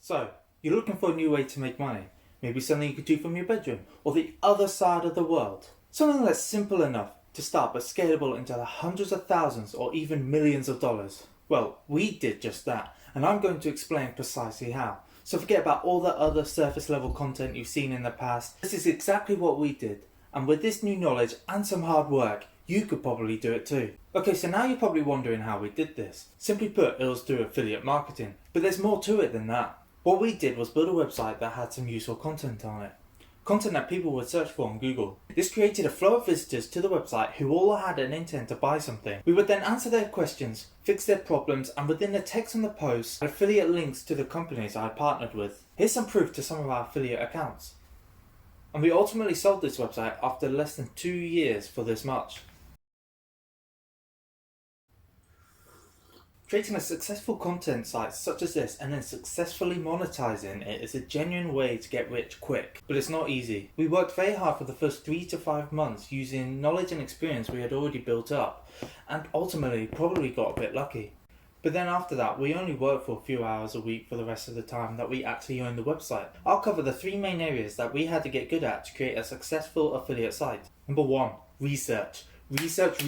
So, you're looking for a new way to make money. Maybe something you could do from your bedroom or the other side of the world. Something that's simple enough to start but scalable into the hundreds of thousands or even millions of dollars. Well, we did just that, and I'm going to explain precisely how. So forget about all the other surface level content you've seen in the past. This is exactly what we did, and with this new knowledge and some hard work, you could probably do it too. Okay, so now you're probably wondering how we did this. Simply put, it was through affiliate marketing, but there's more to it than that. What we did was build a website that had some useful content on it. Content that people would search for on Google. This created a flow of visitors to the website who all had an intent to buy something. We would then answer their questions, fix their problems, and within the text on the post, add affiliate links to the companies I partnered with. Here's some proof to some of our affiliate accounts. And we ultimately sold this website after less than 2 years for this much. Creating a successful content site such as this and then successfully monetizing it is a genuine way to get rich quick, but it's not easy. We worked very hard for the first 3 to 5 months using knowledge and experience we had already built up, and ultimately probably got a bit lucky. But then after that, we only worked for a few hours a week for the rest of the time that we actually owned the website. I'll cover the 3 main areas that we had to get good at to create a successful affiliate site. Number 1, research. Research.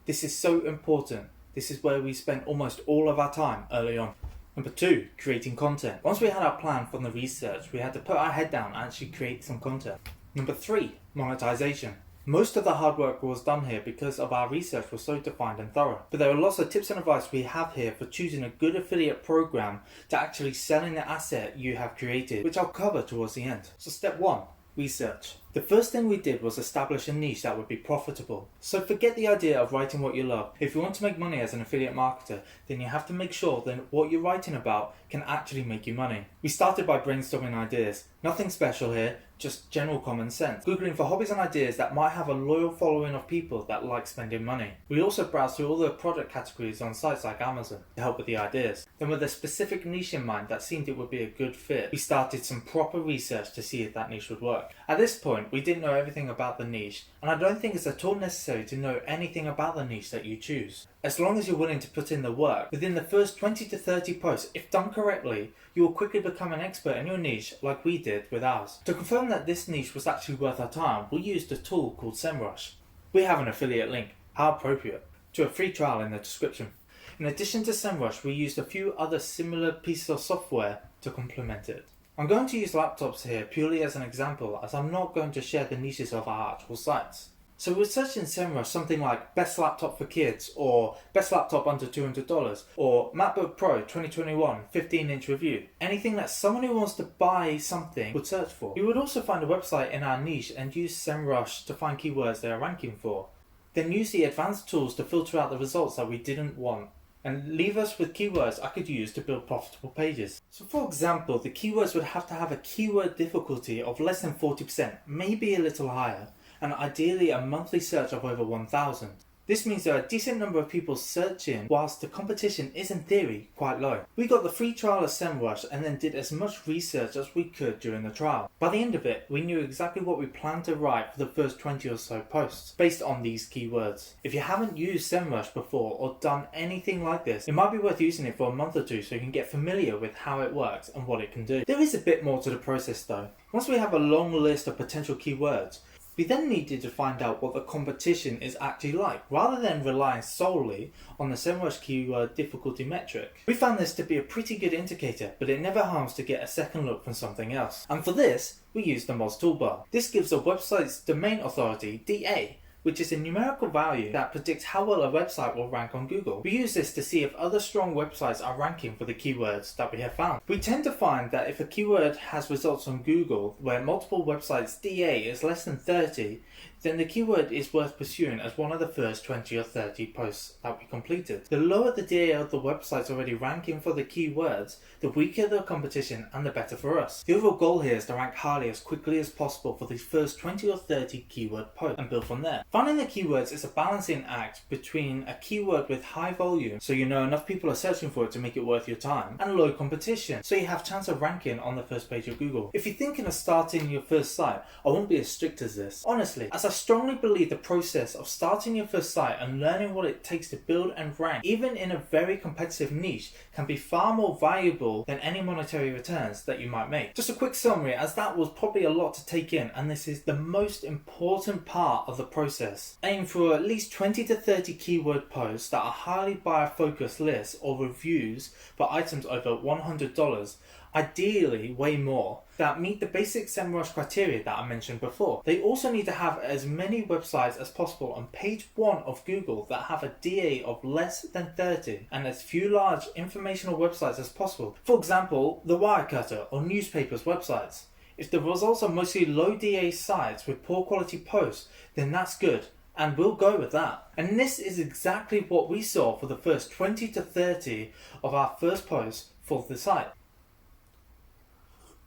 This is so important. This is where we spent almost all of our time early on. Number 2, creating content. Once we had our plan from the research, we had to put our head down and actually create some content. Number 3, monetization. Most of the hard work was done here because of our research was so defined and thorough. But there are lots of tips and advice we have here for choosing a good affiliate program to actually selling the asset you have created, which I'll cover towards the end. So step 1. Research. The first thing we did was establish a niche that would be profitable. So forget the idea of writing what you love. If you want to make money as an affiliate marketer, then you have to make sure that what you're writing about can actually make you money. We started by brainstorming ideas. Nothing special here, just general common sense. Googling for hobbies and ideas that might have a loyal following of people that like spending money. We also browsed through all the product categories on sites like Amazon to help with the ideas. Then with a specific niche in mind that seemed it would be a good fit, we started some proper research to see if that niche would work. At this point, we didn't know everything about the niche, and I don't think it's at all necessary to know anything about the niche that you choose. As long as you're willing to put in the work, within the first 20 to 30 posts, if done correctly, you will quickly become an expert in your niche like we did with ours. To confirm that this niche was actually worth our time, we used a tool called SEMrush. We have an affiliate link, how appropriate, to a free trial in the description. In addition to SEMrush, we used a few other similar pieces of software to complement it. I'm going to use laptops here purely as an example, as I'm not going to share the niches of our actual sites. So we're searching SEMrush something like best laptop for kids, or best laptop under $200, or MacBook Pro 2021 15-inch review. Anything that someone who wants to buy something would search for. We would also find a website in our niche and use SEMrush to find keywords they are ranking for. Then use the advanced tools to filter out the results that we didn't want, and leave us with keywords I could use to build profitable pages. So for example, the keywords would have to have a keyword difficulty of less than 40%, maybe a little higher, and ideally a monthly search of over 1,000. This means there are a decent number of people searching, whilst the competition is in theory quite low. We got the free trial of SEMrush and then did as much research as we could during the trial. By the end of it, we knew exactly what we planned to write for the first 20 or so posts, based on these keywords. If you haven't used SEMrush before or done anything like this, it might be worth using it for a month or two so you can get familiar with how it works and what it can do. There is a bit more to the process though. Once we have a long list of potential keywords, we then needed to find out what the competition is actually like, rather than relying solely on the SEMrush keyword difficulty metric. We found this to be a pretty good indicator, but it never harms to get a second look from something else. And for this, we used the mods toolbar. This gives a website's domain authority, DA, which is a numerical value that predicts how well a website will rank on Google. We use this to see if other strong websites are ranking for the keywords that we have found. We tend to find that if a keyword has results on Google where multiple websites' DA is less than 30, then the keyword is worth pursuing as one of the first 20 or 30 posts that we completed. The lower the DA of the websites already ranking for the keywords, the weaker the competition and the better for us. The overall goal here is to rank highly as quickly as possible for these first 20 or 30 keyword posts and build from there. Finding the keywords is a balancing act between a keyword with high volume, so you know enough people are searching for it to make it worth your time, and low competition, so you have chance of ranking on the first page of Google. If you're thinking of starting your first site, I won't be as strict as this. Honestly, as I strongly believe the process of starting your first site and learning what it takes to build and rank, even in a very competitive niche, can be far more valuable than any monetary returns that you might make. Just a quick summary, as that was probably a lot to take in, and this is the most important part of the process. Aim for at least 20 to 30 keyword posts that are highly buyer focused lists or reviews for items over $100, ideally way more, that meet the basic SEMrush criteria that I mentioned before. They also need to have as many websites as possible on page 1 of Google that have a DA of less than 30, and as few large informational websites as possible. For example, the Wirecutter or newspapers websites. If the results are mostly low DA sites with poor quality posts, then that's good, and we'll go with that. And this is exactly what we saw for the first 20 to 30 of our first posts for the site.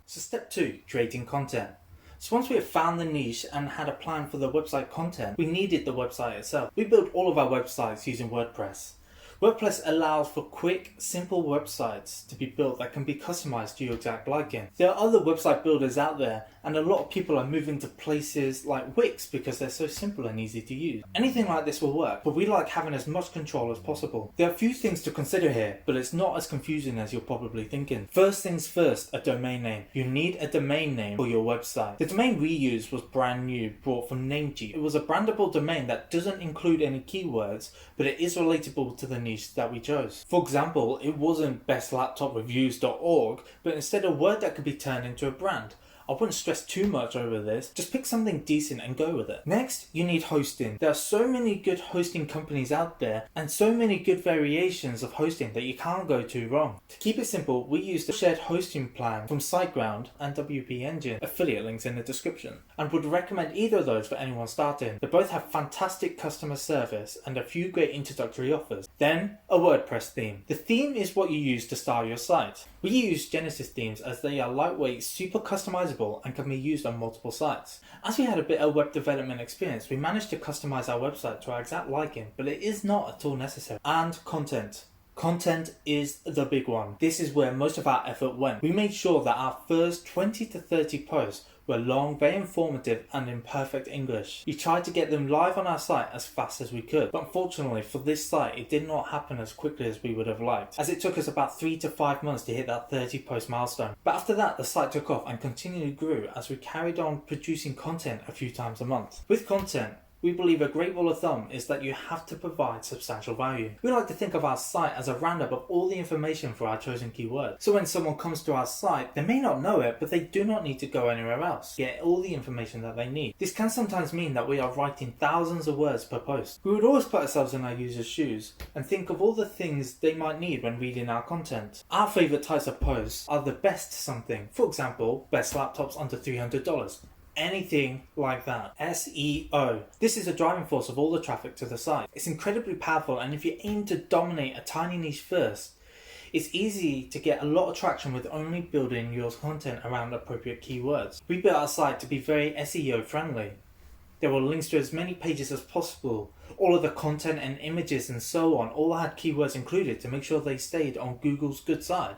So step 2, creating content. So once we had found the niche and had a plan for the website content, we needed the website itself. We built all of our websites using WordPress. WordPress allows for quick, simple websites to be built that can be customized to your exact liking. There are other website builders out there, and a lot of people are moving to places like Wix because they're so simple and easy to use. Anything like this will work, but we like having as much control as possible. There are a few things to consider here, but it's not as confusing as you're probably thinking. First things first, a domain name. You need a domain name for your website. The domain we used was brand new, bought from Namecheap. It was a brandable domain that doesn't include any keywords, but it is relatable to the niche that we chose. For example, it wasn't bestlaptopreviews.org, but instead a word that could be turned into a brand. I wouldn't stress too much over this, just pick something decent and go with it. Next, you need hosting. There are so many good hosting companies out there and so many good variations of hosting that you can't go too wrong. To keep it simple, we used a shared hosting plan from SiteGround and WP Engine, affiliate links in the description, and would recommend either of those for anyone starting. They both have fantastic customer service and a few great introductory offers. Then, a WordPress theme. The theme is what you use to style your site. We use Genesis themes as they are lightweight, super customizable, and can be used on multiple sites. As we had a bit of web development experience, we managed to customize our website to our exact liking, but it is not at all necessary. And content. Content is the big one. This is where most of our effort went. We made sure that our first 20 to 30 posts were long, very informative, and in perfect English. We tried to get them live on our site as fast as we could, but unfortunately for this site it did not happen as quickly as we would have liked, as it took us about 3 to 5 months to hit that 30 post milestone. But after that the site took off and continually grew as we carried on producing content a few times a month. With content, we believe a great rule of thumb is that you have to provide substantial value. We like to think of our site as a roundup of all the information for our chosen keyword. So when someone comes to our site, they may not know it, but they do not need to go anywhere else. Get all the information that they need. This can sometimes mean that we are writing thousands of words per post. We would always put ourselves in our users' shoes and think of all the things they might need when reading our content. Our favourite types of posts are the best something. For example, best laptops under $300. Anything like that. SEO. This is the driving force of all the traffic to the site. It's incredibly powerful, and if you aim to dominate a tiny niche first, it's easy to get a lot of traction with only building your content around appropriate keywords. We built our site to be very SEO friendly. There were links to as many pages as possible. All of the content and images and so on all had keywords included to make sure they stayed on Google's good side.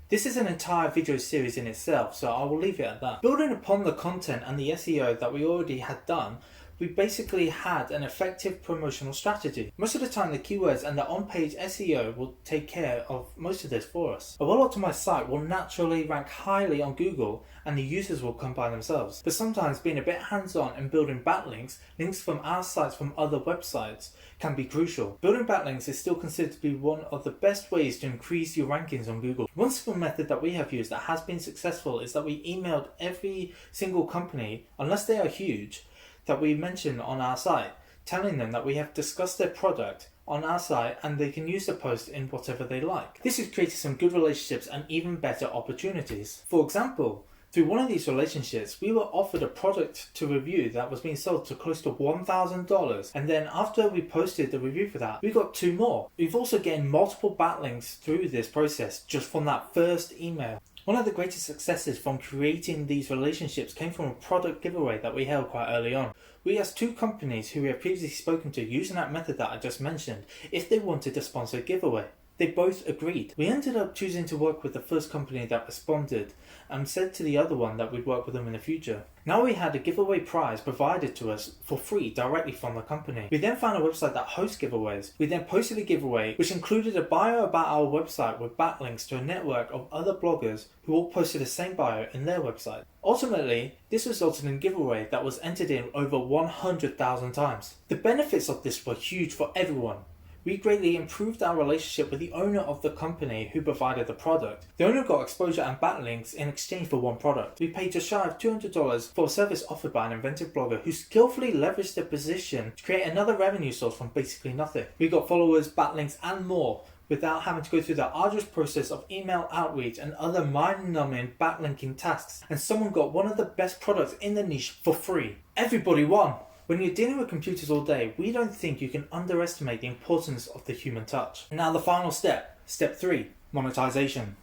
This is an entire video series in itself, so I will leave it at that. Building upon the content and the SEO that we already had done, we basically had an effective promotional strategy. Most of the time the keywords and the on-page SEO will take care of most of this for us. A well-optimized site will naturally rank highly on Google and the users will come by themselves. But sometimes being a bit hands-on and building backlinks, links from our sites from other websites, can be crucial. Building backlinks is still considered to be one of the best ways to increase your rankings on Google. One simple method that we have used that has been successful is that we emailed every single company, unless they are huge, that we mention on our site, telling them that we have discussed their product on our site and they can use the post in whatever they like. This has created some good relationships and even better opportunities. For example, through one of these relationships, we were offered a product to review that was being sold to close to $1,000, and then after we posted the review for that, we got 2 more. We've also gained multiple backlinks through this process just from that first email. One of the greatest successes from creating these relationships came from a product giveaway that we held quite early on. We asked 2 companies who we have previously spoken to using that method that I just mentioned if they wanted to sponsor a giveaway. They both agreed. We ended up choosing to work with the first company that responded and said to the other one that we'd work with them in the future. Now we had a giveaway prize provided to us for free directly from the company. We then found a website that hosts giveaways. We then posted a giveaway which included a bio about our website with backlinks to a network of other bloggers who all posted the same bio in their website. Ultimately, this resulted in a giveaway that was entered in over 100,000 times. The benefits of this were huge for everyone. We greatly improved our relationship with the owner of the company who provided the product. The owner got exposure and backlinks in exchange for one product. We paid just shy of $200 for a service offered by an inventive blogger who skillfully leveraged their position to create another revenue source from basically nothing. We got followers, backlinks and more without having to go through the arduous process of email outreach and other mind-numbing backlinking tasks. And someone got one of the best products in the niche for free. Everybody won! When you're dealing with computers all day, we don't think you can underestimate the importance of the human touch. Now the final step, step 3, monetization.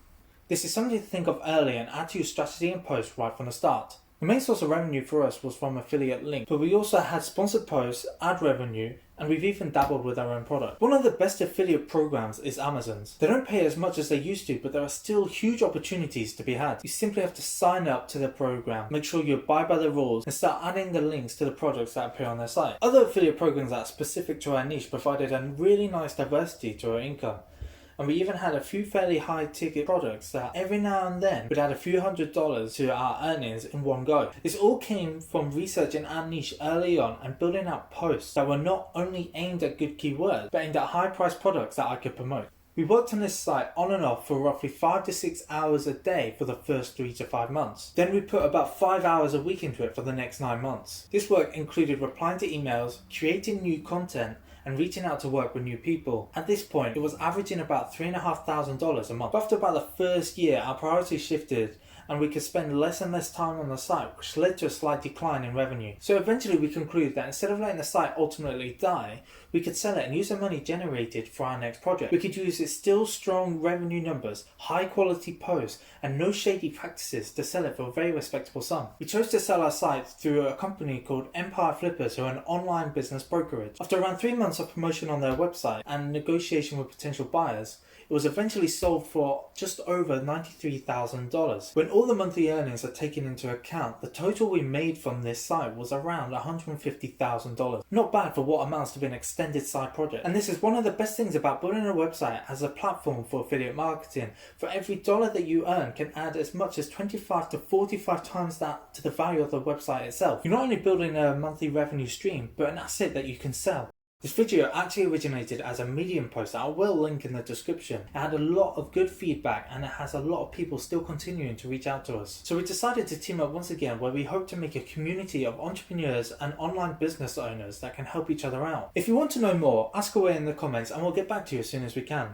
This is something to think of early and add to your strategy and post right from the start. The main source of revenue for us was from affiliate links, but we also had sponsored posts, ad revenue, and we've even dabbled with our own product. One of the best affiliate programs is Amazon's. They don't pay as much as they used to, but there are still huge opportunities to be had. You simply have to sign up to the program, make sure you abide by the rules, and start adding the links to the products that appear on their site. Other affiliate programs that are specific to our niche provided a really nice diversity to our income. And we even had a few fairly high ticket products that every now and then would add a few $100s to our earnings in one go. This all came from researching our niche early on and building out posts that were not only aimed at good keywords, but aimed at high priced products that I could promote. We worked on this site on and off for roughly 5 to 6 hours a day for the first 3 to 5 months. Then we put about 5 hours a week into it for the next 9 months. This work included replying to emails, creating new content, and reaching out to work with new people. At this point, it was averaging about $3,500 a month. But after about the first year, our priorities shifted and we could spend less and less time on the site, which led to a slight decline in revenue. So eventually we concluded that instead of letting the site ultimately die, we could sell it and use the money generated for our next project. We could use its still strong revenue numbers, high quality posts, and no shady practices to sell it for a very respectable sum. We chose to sell our site through a company called Empire Flippers, who are an online business brokerage. After around 3 months of promotion on their website and negotiation with potential buyers, it was eventually sold for just over $93,000. When all the monthly earnings are taken into account, the total we made from this site was around $150,000. Not bad for what amounts to be an extended side project. And this is one of the best things about building a website as a platform for affiliate marketing. For every dollar that you earn can add as much as 25 to 45 times that to the value of the website itself. You're not only building a monthly revenue stream, but an asset that you can sell. This video actually originated as a Medium post that I will link in the description. It had a lot of good feedback and it has a lot of people still continuing to reach out to us. So we decided to team up once again, where we hope to make a community of entrepreneurs and online business owners that can help each other out. If you want to know more, ask away in the comments and we'll get back to you as soon as we can.